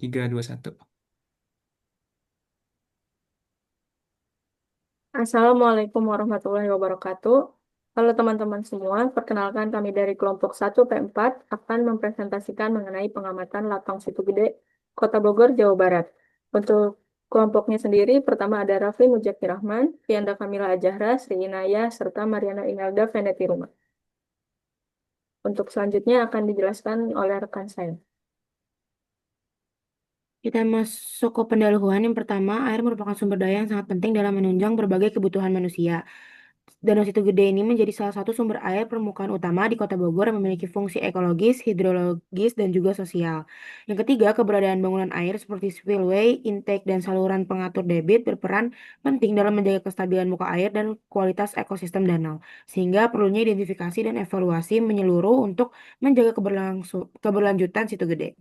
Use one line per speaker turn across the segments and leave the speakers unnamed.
3, 2, 1.
Assalamualaikum warahmatullahi wabarakatuh. Halo teman-teman semua, perkenalkan kami dari kelompok 1P4 akan mempresentasikan mengenai pengamatan lapang situ gede, Kota Bogor, Jawa Barat. Untuk kelompoknya sendiri, pertama ada Rafli Mujaki Rahman, Fianda Kamila Ajahra, Sri Inayah, serta Mariana Imelda Veneti Rumah. Untuk selanjutnya akan dijelaskan oleh rekan saya.
Kita masuk ke pendahuluan. Yang pertama, air merupakan sumber daya yang sangat penting dalam menunjang berbagai kebutuhan manusia. Danau Situ Gede ini menjadi salah satu sumber air permukaan utama di Kota Bogor yang memiliki fungsi ekologis, hidrologis, dan juga sosial. Yang ketiga, keberadaan bangunan air seperti spillway, intake, dan saluran pengatur debit berperan penting dalam menjaga kestabilan muka air dan kualitas ekosistem danau. Sehingga perlunya identifikasi dan evaluasi menyeluruh untuk menjaga keberlanjutan Situ Gede.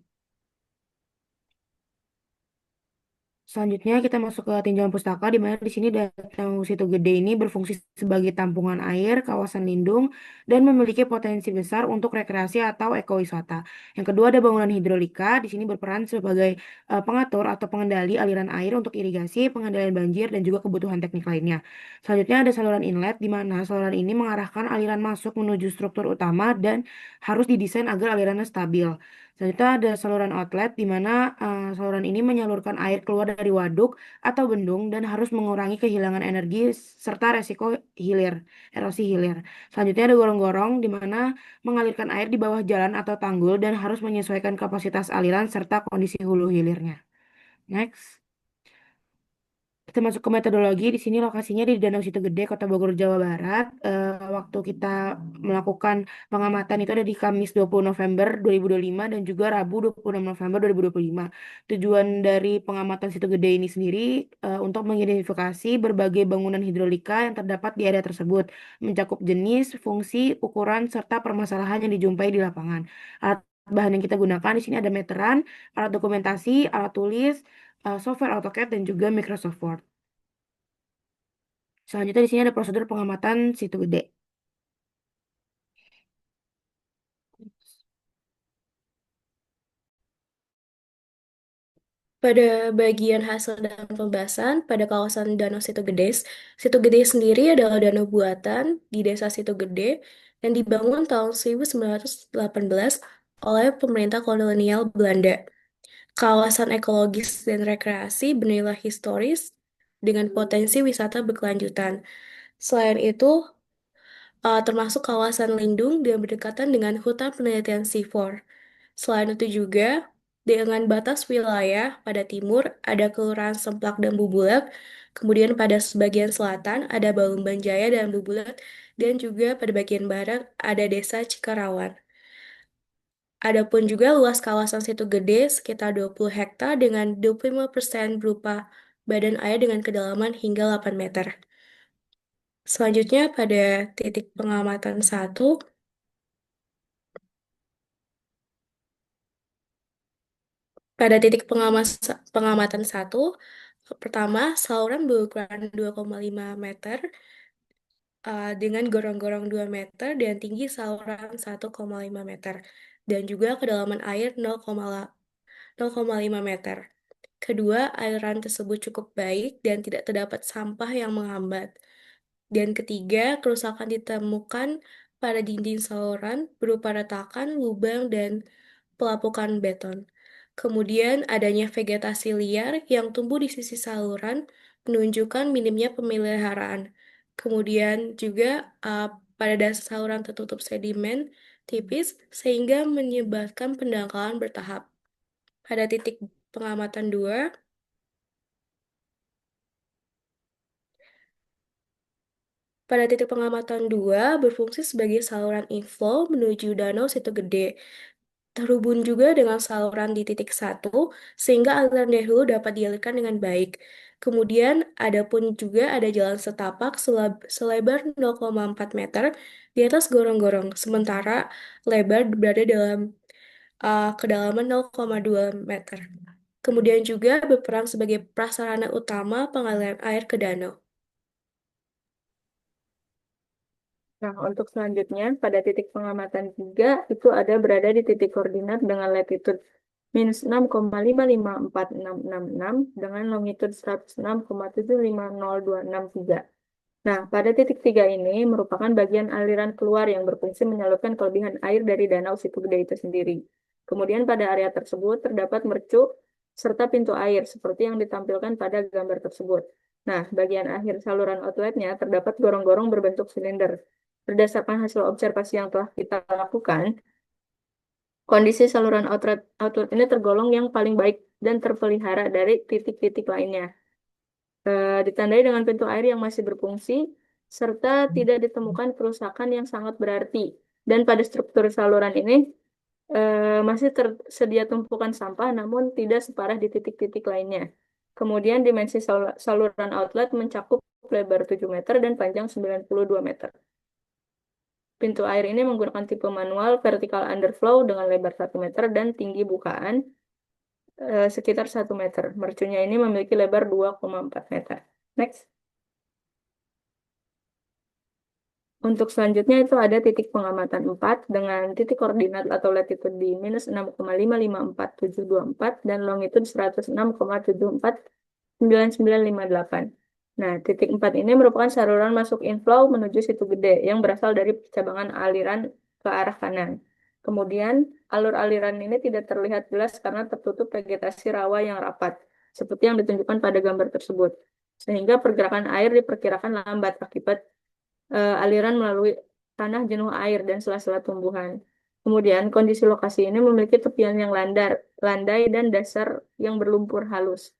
Selanjutnya kita masuk ke tinjauan pustaka di mana di sini Danau Situ Gede ini berfungsi sebagai tampungan air, kawasan lindung, dan memiliki potensi besar untuk rekreasi atau ekowisata. Yang kedua ada bangunan hidrolika, di sini berperan sebagai pengatur atau pengendali aliran air untuk irigasi, pengendalian banjir, dan juga kebutuhan teknik lainnya. Selanjutnya ada saluran inlet, di mana saluran ini mengarahkan aliran masuk menuju struktur utama dan harus didesain agar alirannya stabil. Selanjutnya ada saluran outlet di mana saluran ini menyalurkan air keluar dari waduk atau bendung dan harus mengurangi kehilangan energi serta resiko hilir, erosi hilir. Selanjutnya ada gorong-gorong di mana mengalirkan air di bawah jalan atau tanggul dan harus menyesuaikan kapasitas aliran serta kondisi hulu hilirnya. Next. Kita masuk ke metodologi. Di sini lokasinya di Danau Situ Gede, Kota Bogor, Jawa Barat. Waktu kita melakukan pengamatan itu ada di Kamis 20 November 2025 dan juga Rabu 26 November 2025. Tujuan dari pengamatan Situ Gede ini sendiri untuk mengidentifikasi berbagai bangunan hidrolika yang terdapat di area tersebut, mencakup jenis, fungsi, ukuran, serta permasalahan yang dijumpai di lapangan. Alat bahan yang kita gunakan di sini ada meteran, alat dokumentasi, alat tulis, software AutoCAD dan juga Microsoft Word. Selanjutnya di sini ada prosedur pengamatan situ gede.
Pada bagian hasil dan pembahasan pada kawasan Danau Situ Gede sendiri adalah danau buatan di Desa Situ Gede yang dibangun tahun 1918 oleh pemerintah kolonial Belanda. Kawasan ekologis dan rekreasi bernilai historis dengan potensi wisata berkelanjutan. Selain itu, termasuk kawasan lindung dan berdekatan dengan hutan penelitian CIFOR. Selain itu juga, dengan batas wilayah pada timur ada Kelurahan Semplak dan Bubulak, kemudian pada sebagian selatan ada Balumban Jaya dan Bubulak, dan juga pada bagian barat ada Desa Cikarawan. Adapun juga luas kawasan Situ Gede sekitar 20 hektar dengan 25% berupa badan air dengan kedalaman hingga 8 meter. Selanjutnya pada titik pengamatan 1, pada titik pengamatan satu, pertama, saluran berukuran 2,5 meter dengan gorong-gorong 2 meter dan tinggi saluran 1,5 meter dan juga kedalaman air 0,5 meter. Kedua, aliran tersebut cukup baik dan tidak terdapat sampah yang menghambat. Dan ketiga, kerusakan ditemukan pada dinding saluran berupa retakan, lubang, dan pelapukan beton. Kemudian adanya vegetasi liar yang tumbuh di sisi saluran menunjukkan minimnya pemeliharaan. Kemudian juga pada dasar saluran tertutup sedimen tipis sehingga menyebabkan pendangkalan bertahap. Pada titik pengamatan 2, berfungsi sebagai saluran inflow menuju Danau Situ Gede. Terhubung juga dengan saluran di titik 1, sehingga aliran dari hulu dapat dialirkan dengan baik. Kemudian, ada jalan setapak selebar 0,4 meter di atas gorong-gorong, sementara lebar berada dalam kedalaman 0,2 meter. Kemudian juga berperan sebagai prasarana utama pengaliran air ke danau.
Nah, untuk selanjutnya, pada titik pengamatan 3, itu ada berada di titik koordinat dengan latitude -6,554666 dengan longitude 106,7502663. Nah, pada titik 3 ini merupakan bagian aliran keluar yang berfungsi menyalurkan kelebihan air dari Danau Situ Gede itu sendiri. Kemudian pada area tersebut terdapat mercuk serta pintu air seperti yang ditampilkan pada gambar tersebut. Nah, bagian akhir saluran outletnya terdapat gorong-gorong berbentuk silinder. Berdasarkan hasil observasi yang telah kita lakukan, kondisi saluran outlet ini tergolong yang paling baik dan terpelihara dari titik-titik lainnya. Ditandai dengan pintu air yang masih berfungsi, serta tidak ditemukan kerusakan yang sangat berarti. Dan pada struktur saluran ini masih tersedia tumpukan sampah, namun tidak separah di titik-titik lainnya. Kemudian dimensi saluran outlet mencakup lebar 7 meter dan panjang 92 meter. Pintu air ini menggunakan tipe manual vertical underflow dengan lebar 1 meter dan tinggi bukaan sekitar 1 meter. Mercunya ini memiliki lebar 2,4 meter. Next. Untuk selanjutnya itu ada titik pengamatan 4 dengan titik koordinat atau latitude di -6,554,724 dan longitude 106,749958. Nah, titik 4 ini merupakan saluran masuk inflow menuju Situ Gede yang berasal dari percabangan aliran ke arah kanan. Kemudian, alur aliran ini tidak terlihat jelas karena tertutup vegetasi rawa yang rapat, seperti yang ditunjukkan pada gambar tersebut. Sehingga pergerakan air diperkirakan lambat akibat aliran melalui tanah jenuh air dan sela-sela tumbuhan. Kemudian, kondisi lokasi ini memiliki tepian yang landai dan dasar yang berlumpur halus.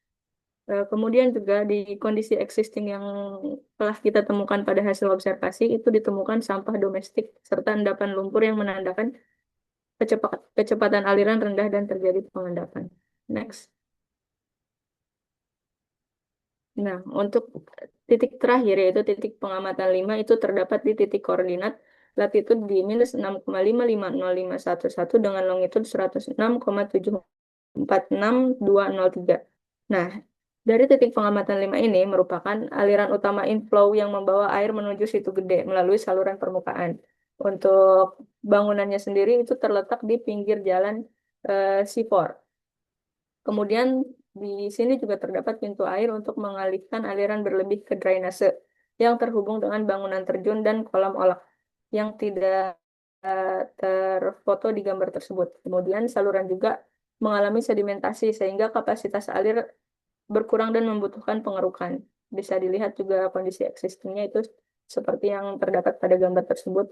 Kemudian juga di kondisi existing yang telah kita temukan pada hasil observasi, itu ditemukan sampah domestik serta endapan lumpur yang menandakan kecepatan aliran rendah dan terjadi pengendapan. Next. Nah, untuk titik terakhir yaitu titik pengamatan 5 itu terdapat di titik koordinat latitude di -6,55051 dengan longitude 106,746203. Nah, dari titik pengamatan 5 ini merupakan aliran utama inflow yang membawa air menuju Situ Gede melalui saluran permukaan. Untuk bangunannya sendiri itu terletak di pinggir jalan C4. Kemudian di sini juga terdapat pintu air untuk mengalihkan aliran berlebih ke drainase yang terhubung dengan bangunan terjun dan kolam olah yang tidak terfoto di gambar tersebut. Kemudian saluran juga mengalami sedimentasi sehingga kapasitas alir berkurang dan membutuhkan pengerukan. Bisa dilihat juga kondisi existingnya itu seperti yang terdapat pada gambar tersebut.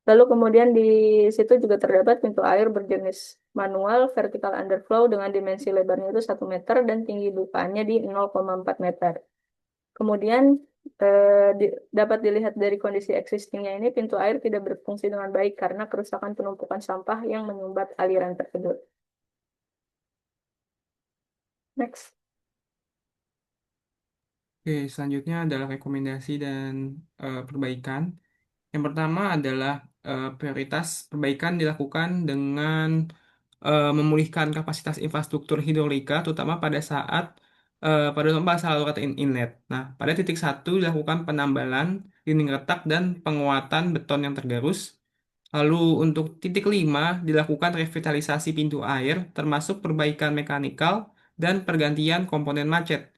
Lalu kemudian di situ juga terdapat pintu air berjenis manual vertical underflow dengan dimensi lebarnya itu 1 meter dan tinggi bukaannya di 0,4 meter. Kemudian dapat dilihat dari kondisi existingnya ini pintu air tidak berfungsi dengan baik karena kerusakan penumpukan sampah yang menyumbat aliran tersebut. Next.
Oke, selanjutnya adalah rekomendasi dan perbaikan. Yang pertama adalah prioritas perbaikan dilakukan dengan memulihkan kapasitas infrastruktur hidrolika, terutama pada lomba saluran inlet. Nah, pada titik 1 dilakukan penambalan dinding retak dan penguatan beton yang tergerus. Lalu untuk titik 5 dilakukan revitalisasi pintu air, termasuk perbaikan mekanikal dan pergantian komponen macet.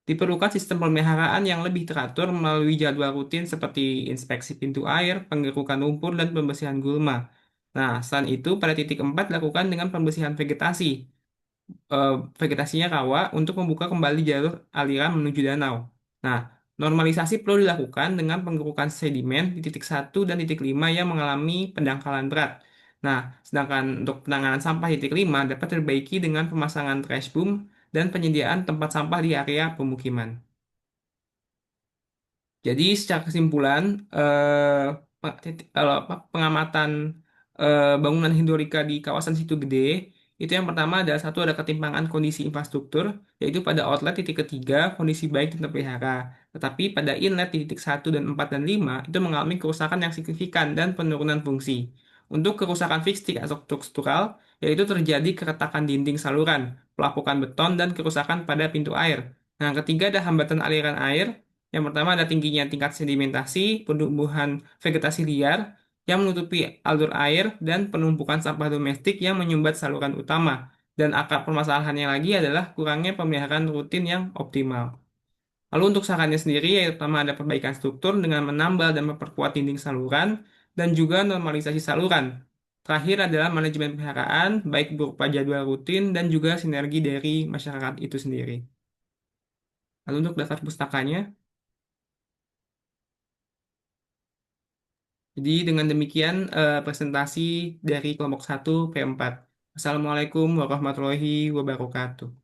Diperlukan sistem pemeliharaan yang lebih teratur melalui jadwal rutin seperti inspeksi pintu air, penggerukan lumpur, dan pembersihan gulma. Nah, selain itu, pada titik 4 dilakukan dengan pembersihan vegetasi. Vegetasinya rawa untuk membuka kembali jalur aliran menuju danau. Nah, normalisasi perlu dilakukan dengan penggerukan sedimen di titik 1 dan titik 5 yang mengalami pendangkalan berat. Nah, sedangkan untuk penanganan sampah di titik 5 dapat diperbaiki dengan pemasangan trash boom dan penyediaan tempat sampah di area pemukiman. Jadi secara kesimpulan, pengamatan bangunan hidrolika di kawasan Situ Gede itu yang pertama adalah satu ada ketimpangan kondisi infrastruktur, yaitu pada outlet titik ketiga kondisi baik dan terpelihara. Tetapi pada inlet di titik 1 dan 4 dan 5 itu mengalami kerusakan yang signifikan dan penurunan fungsi. Untuk kerusakan fisik atau struktural, yaitu terjadi keretakan dinding saluran, pelapukan beton, dan kerusakan pada pintu air. Nah, yang ketiga ada hambatan aliran air. Yang pertama ada tingginya tingkat sedimentasi, penumbuhan vegetasi liar yang menutupi alur air, dan penumpukan sampah domestik yang menyumbat saluran utama. Dan akar permasalahannya lagi adalah kurangnya pemeliharaan rutin yang optimal. Lalu untuk sarannya sendiri, yang pertama ada perbaikan struktur dengan menambal dan memperkuat dinding saluran, dan juga normalisasi saluran. Terakhir adalah manajemen pemeliharaan, baik berupa jadwal rutin dan juga sinergi dari masyarakat itu sendiri. Lalu untuk daftar pustakanya, jadi dengan demikian presentasi dari kelompok 1 P4. Assalamualaikum warahmatullahi wabarakatuh.